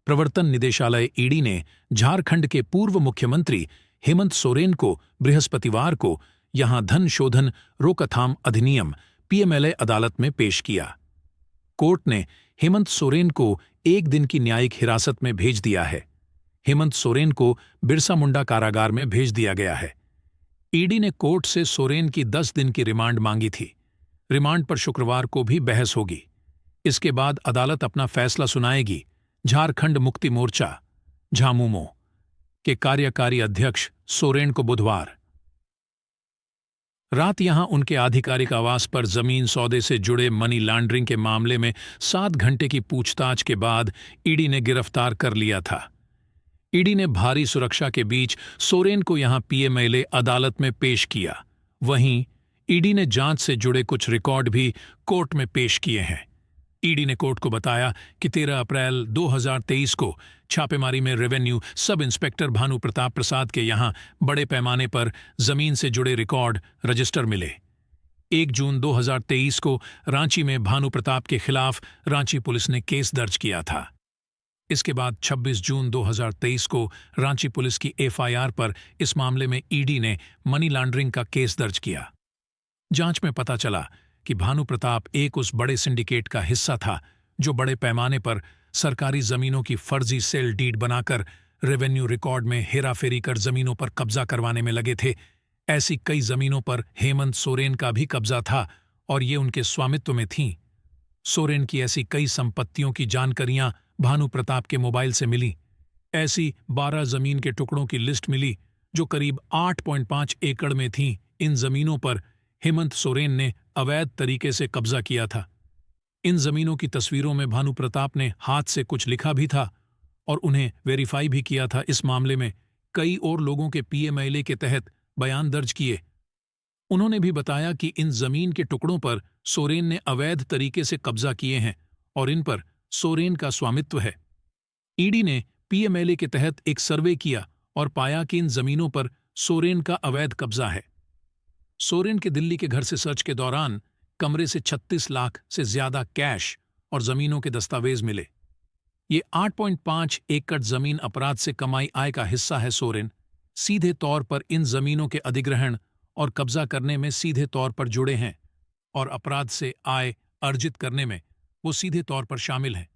प्रवर्तन निदेशालय ईडी ने झारखंड के पूर्व मुख्यमंत्री हेमंत सोरेन को बृहस्पतिवार को यहां धन शोधन रोकथाम अधिनियम पीएमएलए अदालत में पेश किया। कोर्ट ने हेमंत सोरेन को 1 दिन की न्यायिक हिरासत में भेज दिया है। हेमंत सोरेन को बिरसा मुंडा कारागार में भेज दिया गया है। ईडी ने कोर्ट से सोरेन की 10 दिन की रिमांड मांगी थी। रिमांड पर शुक्रवार को भी बहस होगी। इसके बाद अदालत अपना फैसला सुनाएगी। झारखंड मुक्ति मोर्चा झामुमो के कार्यकारी अध्यक्ष सोरेन को बुधवार रात यहां उनके आधिकारिक आवास पर जमीन सौदे से जुड़े मनी लॉन्ड्रिंग के मामले में 7 घंटे की पूछताछ के बाद ईडी ने गिरफ्तार कर लिया था। ईडी ने भारी सुरक्षा के बीच सोरेन को यहां पीएमएलए अदालत में पेश किया। वहीं ईडी ने जांच से जुड़े कुछ रिकॉर्ड भी कोर्ट में पेश किए हैं। ईडी ने कोर्ट को बताया कि 13 अप्रैल 2023 को छापेमारी में revenue sub inspector Bhanu Pratap प्रसाद के यहां बड़े पैमाने पर जमीन से जुड़े रिकॉर्ड रजिस्टर मिले। 1 जून 2023 को रांची में भानु प्रताप के खिलाफ रांची पुलिस ने केस दर्ज किया था। इसके बाद 26 जून 2023 को रांची पुलिस की एफआईआर पर इस मामले में ईडी ने मनी लॉन्ड्रिंग का केस दर्ज किया। जांच में पता चला कि भानु प्रताप एक उस बड़े सिंडिकेट का हिस्सा था जो बड़े पैमाने पर सरकारी जमीनों की फर्जी सेल डीड बनाकर रेवेन्यू रिकॉर्ड में हेराफेरी कर जमीनों पर कब्जा करवाने में लगे थे। ऐसी कई जमीनों पर हेमंत सोरेन का भी कब्जा था और ये उनके स्वामित्व में थीं। सोरेन की ऐसी कई संपत्तियों की जानकारियां भानु प्रताप के मोबाइल से मिली। ऐसी 12 जमीन के टुकड़ों की लिस्ट मिली जो करीब 8.5 एकड़ में थीं। इन जमीनों पर हेमंत सोरेन ने अवैध तरीके से कब्जा किया था। इन जमीनों की तस्वीरों में भानु प्रताप ने हाथ से कुछ लिखा भी था और उन्हें वेरीफाई भी किया था। इस मामले में कई और लोगों के पीएमएलए के तहत बयान दर्ज किए। उन्होंने भी बताया कि इन जमीन के टुकड़ों पर सोरेन ने अवैध तरीके से कब्जा किए हैं और इन पर सोरेन का स्वामित्व है। ईडी ने पीएमएलए के तहत एक सर्वे किया और पाया कि इन जमीनों पर सोरेन का अवैध कब्जा है। सोरेन के दिल्ली के घर से सर्च के दौरान कमरे से 36 लाख से ज्यादा कैश और जमीनों के दस्तावेज मिले। ये 8.5 एकड़ जमीन अपराध से कमाई आय का हिस्सा है। सोरेन सीधे तौर पर इन जमीनों के अधिग्रहण और कब्जा करने में सीधे तौर पर जुड़े हैं और अपराध से आय अर्जित करने में वो सीधे तौर पर शामिल हैं।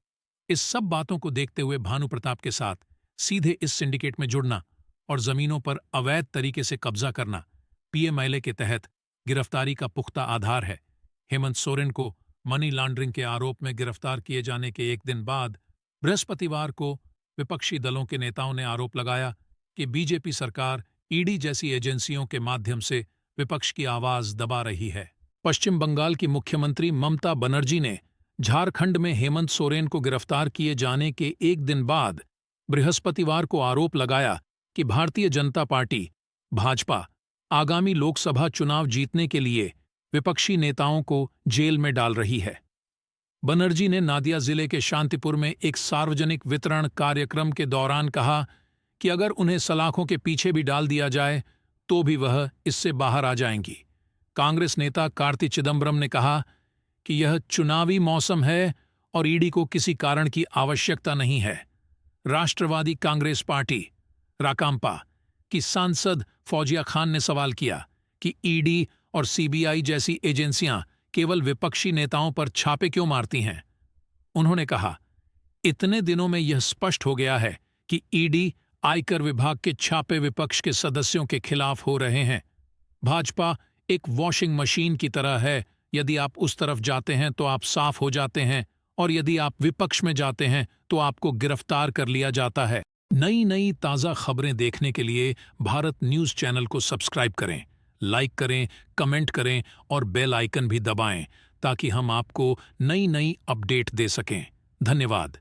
इस सब बातों को देखते हुए भानु प्रताप के साथ सीधे इस सिंडिकेट में जुड़ना और जमीनों पर अवैध तरीके से कब्जा करना पीएमएलए के तहत गिरफ्तारी का पुख्ता आधार है। हेमंत सोरेन को मनी लॉन्ड्रिंग के आरोप में गिरफ्तार किए जाने के 1 दिन बाद बृहस्पतिवार को विपक्षी दलों के नेताओं ने आरोप लगाया कि बीजेपी सरकार ईडी जैसी एजेंसियों के माध्यम से विपक्ष की आवाज दबा रही है। पश्चिम बंगाल की मुख्यमंत्री ममता बनर्जी ने झारखंड में हेमंत सोरेन को गिरफ्तार किए जाने के 1 दिन बाद बृहस्पतिवार को आरोप लगाया कि भारतीय जनता पार्टी भाजपा आगामी लोकसभा चुनाव जीतने के लिए विपक्षी नेताओं को जेल में डाल रही है। बनर्जी ने नादिया जिले के शांतिपुर में एक सार्वजनिक वितरण कार्यक्रम के दौरान कहा कि अगर उन्हें सलाखों के पीछे भी डाल दिया जाए तो भी वह इससे बाहर आ जाएंगी। कांग्रेस नेता कार्ति चिदंबरम ने कहा कि यह चुनावी मौसम है और ईडी को किसी कारण की आवश्यकता नहीं है। राष्ट्रवादी कांग्रेस पार्टी राकांपा की सांसद फौजिया खान ने सवाल किया कि ईडी और सीबीआई जैसी एजेंसियां केवल विपक्षी नेताओं पर छापे क्यों मारती हैं। उन्होंने कहा, इतने दिनों में यह स्पष्ट हो गया है कि ईडी आयकर विभाग के छापे विपक्ष के सदस्यों के खिलाफ हो रहे हैं। भाजपा एक वॉशिंग मशीन की तरह है। यदि आप उस तरफ जाते हैं तो आप साफ हो जाते हैं और यदि आप विपक्ष में जाते हैं तो आपको गिरफ्तार कर लिया जाता है। नई ताज़ा खबरें देखने के लिए भारत न्यूज़ चैनल को सब्सक्राइब करें, लाइक करें, कमेंट करें और बेल आइकन भी दबाएं ताकि हम आपको नई अपडेट दे सकें। धन्यवाद।